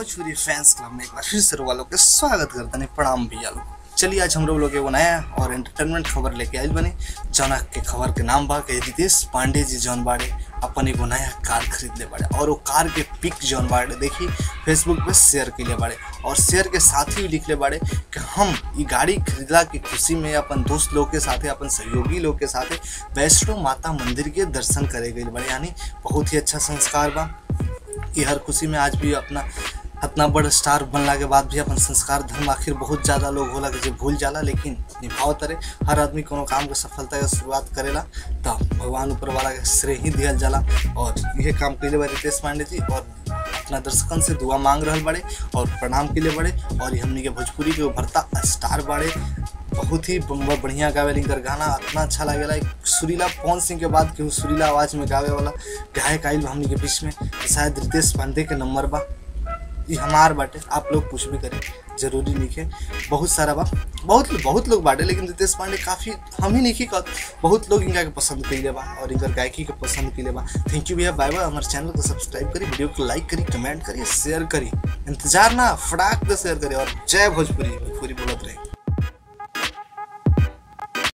Bhojpuri fans club में एक बार फिर से वालों के स्वागत करते हैं। प्रणाम भैया लोग। चलिए आज हम लोग एगो नया और एंटरटेनमेंट खबर लेके आए बने। जौना के खबर के नाम बा कि रितेश पांडे जी जौन बाड़े अपन एगो नया कार खरीद ले बाड़े और वो कार के पिक जौन बाड़े देखी फेसबुक पे शेयर के लिए बाड़े और शेयर के साथ ही लिख ले बाड़े कि हम ये गाड़ी खरीदला की खुशी में अपन दोस्त लोग के साथ अपन सहयोगी लोग के साथ वैष्णो माता मंदिर के दर्शन करे गए बाड़े। यानी बहुत ही अच्छा संस्कार बा। ये हर खुशी में आज भी अपना इतना बड़ स्टार बनला के बाद भी अपन संस्कार धर्म आखिर बहुत ज़्यादा लोग होला कि जो भूल जाला, लेकिन निभाव तरे हर आदमी कोनो काम के सफलता के शुरुआत करेला तो भगवान ऊपर वाला के श्रेय ही दिहल जाला। और यह काम के लिए रितेश पांडे जी और अपना दर्शकन से दुआ मांग रहे बड़े और प्रणाम के लिए बड़े। और ये हमनी के भोजपुरी के उभरता स्टार बाड़े, बहुत ही बढ़िया गावे इनकर गाना इतना अच्छा लगेला। सुरीला पवन सिंह के बाद केहू सुरीला आवाज़ में गावे वाला गायक आइल हमनी के बीच में, शायद रितेश पांडे के नंबर बा। ये हमार बाटे, आप लोग कुछ भी करें जरूरी नहीं है। बहुत सारा बा, बहुत लोग बाटे, लेकिन रितेश पांडे काफ़ी हम ही नहीं कहते, बहुत लोग इनका के पसंद कइले बा और इनकर गायकी के पसंद कइले बा। थैंक यू भैया, बाय बाय। हमारे चैनल को सब्सक्राइब करी, वीडियो को लाइक करी, कमेंट करी, शेयर करी, इंतजार ना फटाक से शेयर करी। और जय भोजपुरी, भोजपुरी बोलत रहे।